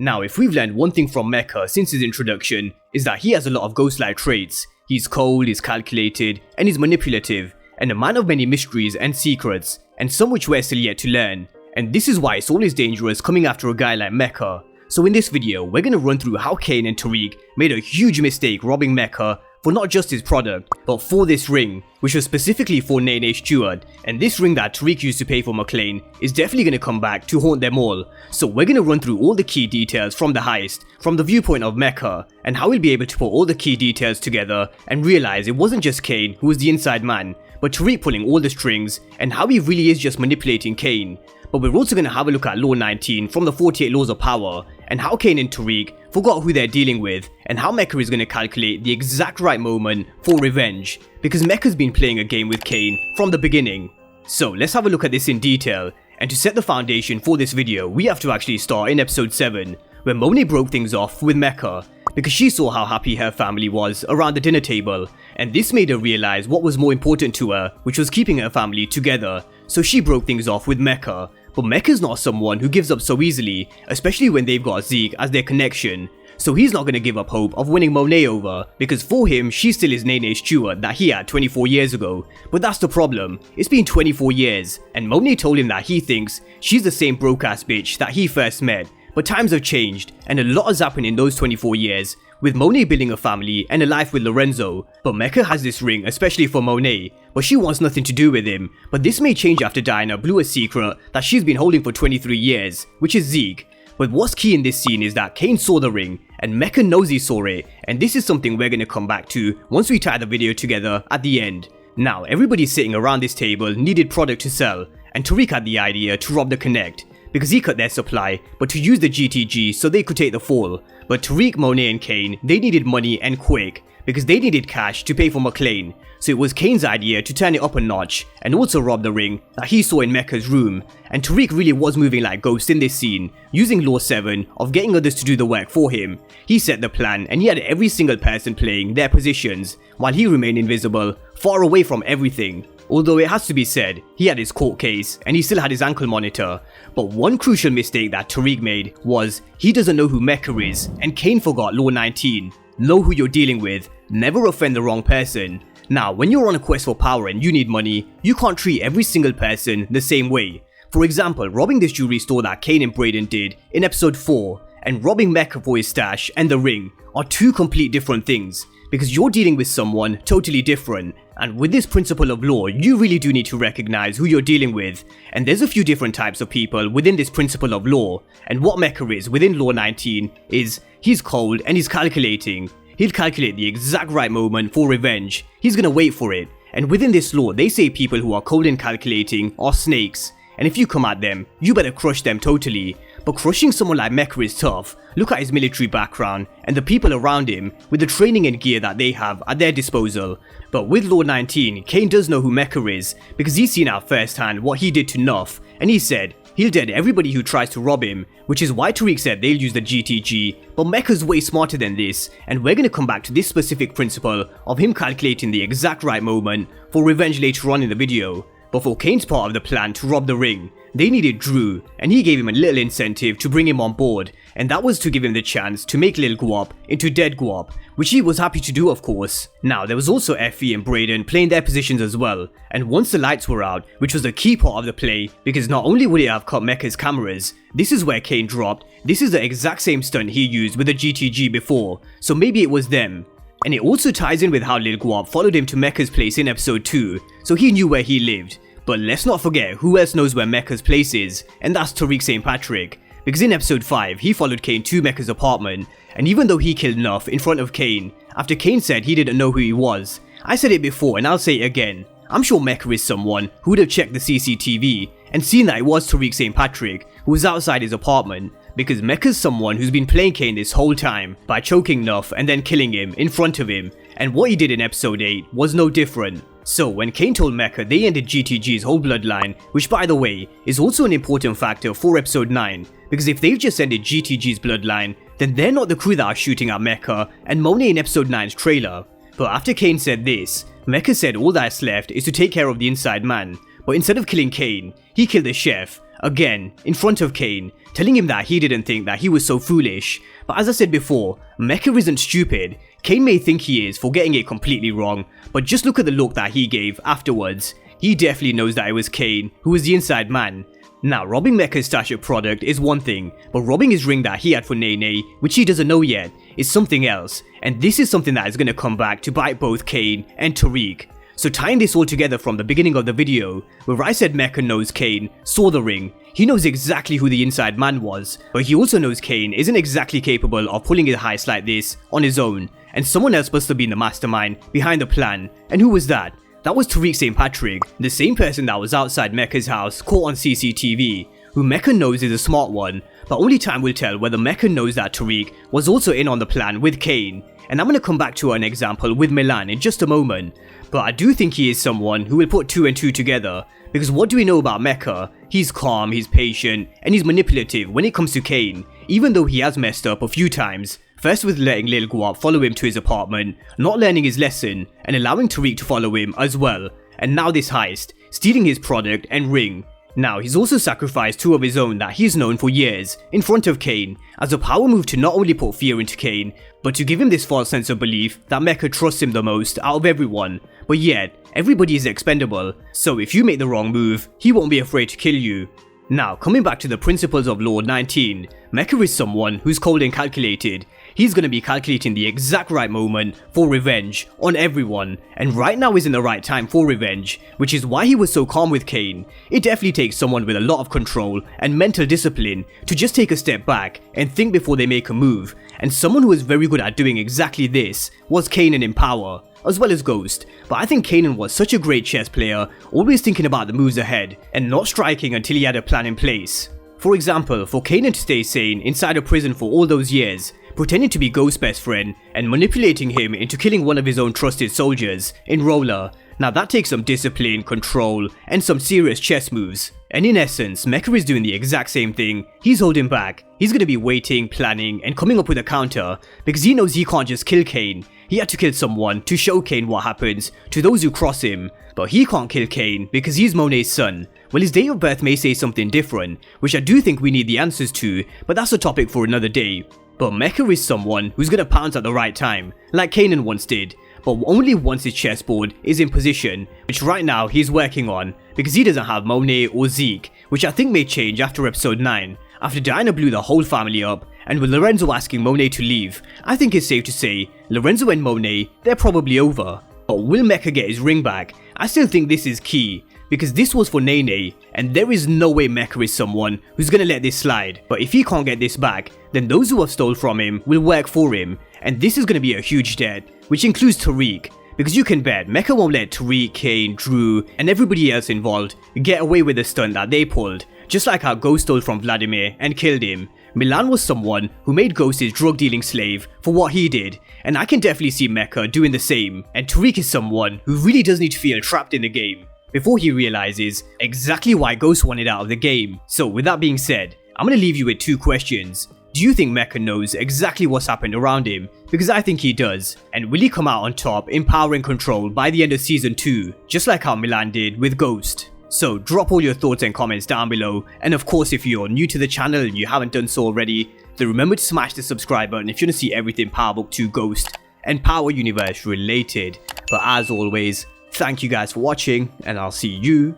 Now, if we've learned one thing from Mecca since his introduction, is that he has a lot of ghost-like traits. He's cold, he's calculated, and he's manipulative, and a man of many mysteries and secrets, and some which we're still yet to learn. And this is why it's always dangerous coming after a guy like Mecca. So in this video, we're gonna run through how Cane and Tariq made a huge mistake robbing Mecca for not just his product, but for this ring, which was specifically for Nae Nae steward, and this ring that Tariq used to pay for McLean is definitely going to come back to haunt them all. So we're going to run through all the key details from the heist, from the viewpoint of Mecca, and how we'll be able to put all the key details together and realize it wasn't just Cane who was the inside man, but Tariq pulling all the strings, and how he really is just manipulating Cane. But we're also going to have a look at Law 19 from the 48 Laws of Power, and how Cane and Tariq forgot who they're dealing with, and how Mecca is going to calculate the exact right moment for revenge, because Mecca's been playing a game with Cane from the beginning. So let's have a look at this in detail, and to set the foundation for this video, we have to actually start in episode 7, where Monet broke things off with Mecca, because she saw how happy her family was around the dinner table, and this made her realize what was more important to her, which was keeping her family together, so she broke things off with Mecca. But Mecca's not someone who gives up so easily, especially when they've got Zeke as their connection. So he's not going to give up hope of winning Monet over, because for him, she still is Nae Nae's steward that he had 24 years ago. But that's the problem, it's been 24 years, and Monet told him that he thinks she's the same broke ass bitch that he first met. But times have changed, and a lot has happened in those 24 years, with Monet building a family and a life with Lorenzo. But Mecca has this ring especially for Monet, but she wants nothing to do with him. But this may change after Diana blew a secret that she's been holding for 23 years, which is Zeke. But what's key in this scene is that Cane saw the ring, and Mecca knows he saw it, and this is something we're going to come back to once we tie the video together at the end. Now, everybody sitting around this table needed product to sell, and Tariq had the idea to rob the Connect, because he cut their supply, but to use the GTG so they could take the fall. But Tariq, Monet and Cane, they needed money and quick, because they needed cash to pay for McLean. So it was Cane's idea to turn it up a notch and also rob the ring that he saw in Mecca's room. And Tariq really was moving like Ghost in this scene, using Law 7 of getting others to do the work for him. He set the plan and he had every single person playing their positions, while he remained invisible, far away from everything. Although it has to be said, he had his court case and he still had his ankle monitor. But one crucial mistake that Tariq made was he doesn't know who Mecca is, and Cane forgot Law 19. Know who you're dealing with, never offend the wrong person. Now, when you're on a quest for power and you need money, you can't treat every single person the same way. For example, robbing this jewelry store that Cane and Braden did in episode 4, and robbing Mecca for his stash and the ring are two complete different things, because you're dealing with someone totally different. And with this principle of law, you really do need to recognize who you're dealing with. And there's a few different types of people within this principle of law. And what Mecca is within Law 19 is he's cold and he's calculating. He'll calculate the exact right moment for revenge. He's gonna wait for it. And within this law, they say people who are cold and calculating are snakes. And if you come at them, you better crush them totally. But crushing someone like Mecca is tough. Look at his military background and the people around him with the training and gear that they have at their disposal. But with Law 19, Cane does know who Mecca is, because he's seen out firsthand what he did to Nuff, and he said he'll dead everybody who tries to rob him, which is why Tariq said they'll use the GTG. But Mecca's way smarter than this, and we're gonna come back to this specific principle of him calculating the exact right moment for revenge later on in the video. But for Cane's part of the plan to rob the ring, they needed Drew, and he gave him a little incentive to bring him on board, and that was to give him the chance to make Lil Guap into Dead Guap, which he was happy to do, of course. Now, there was also Effie and Braden playing their positions as well, and once the lights were out, which was the key part of the play, because not only would it have cut Mecca's cameras, this is where Cane dropped. This is the exact same stunt he used with the GTG before, so maybe it was them. And it also ties in with how Lil Guap followed him to Mecca's place in episode 2, so he knew where he lived. But let's not forget who else knows where Mecca's place is, and that's Tariq St. Patrick. Because in episode 5, he followed Cane to Mecca's apartment, and even though he killed Nuff in front of Cane, after Cane said he didn't know who he was, I said it before and I'll say it again, I'm sure Mecca is someone who would have checked the CCTV and seen that it was Tariq St. Patrick who was outside his apartment, because Mecca's someone who's been playing Cane this whole time by choking Nuff and then killing him in front of him, and what he did in episode 8 was no different. So when Cane told Mecca they ended GTG's whole bloodline, which by the way is also an important factor for episode 9, because if they've just ended GTG's bloodline, then they're not the crew that are shooting at Mecca and Monet in episode 9's trailer. But after Cane said this, Mecca said all that's left is to take care of the inside man, but instead of killing Cane, he killed the chef, again, in front of Cane, telling him that he didn't think that he was so foolish. But as I said before, Mecca isn't stupid. Cane may think he is for getting it completely wrong, but just look at the look that he gave afterwards. He definitely knows that it was Cane who was the inside man. Now, robbing Mecca's stash of product is one thing, but robbing his ring that he had for Nae Nae, which he doesn't know yet, is something else. And this is something that is going to come back to bite both Cane and Tariq. So tying this all together from the beginning of the video, where I said Mecca knows Cane saw the ring, he knows exactly who the inside man was, but he also knows Cane isn't exactly capable of pulling a heist like this on his own, and someone else must have been the mastermind behind the plan. And who was that? That was Tariq St. Patrick, the same person that was outside Mecca's house caught on CCTV, who Mecca knows is a smart one, but only time will tell whether Mecca knows that Tariq was also in on the plan with Cane. And I'm going to come back to an example with Milan in just a moment, but I do think he is someone who will put 2 and 2 together, because what do we know about Mecca? He's calm, he's patient, and he's manipulative when it comes to Cane, even though he has messed up a few times. First with letting Lil Guap follow him to his apartment, not learning his lesson, and allowing Tariq to follow him as well, and now this heist, stealing his product and ring. Now, he's also sacrificed 2 of his own that he's known for years, in front of Cane, as a power move to not only put fear into Cane, but to give him this false sense of belief that Mecca trusts him the most out of everyone. But yet, everybody is expendable, so if you make the wrong move, he won't be afraid to kill you. Now, coming back to the principles of Lord 19, Mecca is someone who's cold and calculated. He's gonna be calculating the exact right moment for revenge on everyone, and right now isn't the right time for revenge, which is why he was so calm with Cane. It definitely takes someone with a lot of control and mental discipline to just take a step back and think before they make a move, and someone who was very good at doing exactly this was Kanan in power, as well as Ghost. But I think Kanan was such a great chess player, always thinking about the moves ahead and not striking until he had a plan in place. For example, for Kanan to stay sane inside a prison for all those years, pretending to be Ghost's best friend and manipulating him into killing one of his own trusted soldiers in Roller. Now that takes some discipline, control, and some serious chess moves. And in essence, Mecca is doing the exact same thing. He's holding back. He's going to be waiting, planning, and coming up with a counter, because he knows he can't just kill Cane. He had to kill someone to show Cane what happens to those who cross him. But he can't kill Cane because he's Monet's son. Well, his date of birth may say something different, which I do think we need the answers to, but that's a topic for another day. But Mecca is someone who's gonna pounce at the right time, like Kanan once did, but only once his chessboard is in position, which right now he's working on, because he doesn't have Monet or Zeke, which I think may change after episode 9, after Diana blew the whole family up, and with Lorenzo asking Monet to leave. I think it's safe to say, Lorenzo and Monet, they're probably over. But will Mecca get his ring back? I still think this is key, because this was for Nae Nae, and there is no way Mecca is someone who's gonna let this slide. But if he can't get this back, then those who have stole from him will work for him, and this is gonna be a huge debt, which includes Tariq, because you can bet Mecca won't let Tariq, Cane, Drew, and everybody else involved get away with the stunt that they pulled, just like how Ghost stole from Vladimir and killed him. Milan was someone who made Ghost his drug dealing slave for what he did, and I can definitely see Mecca doing the same, and Tariq is someone who really does need to feel trapped in the game before he realizes exactly why Ghost wanted out of the game. So with that being said, I'm gonna leave you with 2 questions. Do you think Mecca knows exactly what's happened around him? Because I think he does. And will he come out on top in power and control by the end of season 2, just like how Milan did with Ghost? So drop all your thoughts and comments down below, and of course if you're new to the channel and you haven't done so already, then remember to smash the subscribe button if you want to see everything Power Book 2 Ghost and Power Universe related. But as always, thank you guys for watching, and I'll see you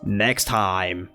next time.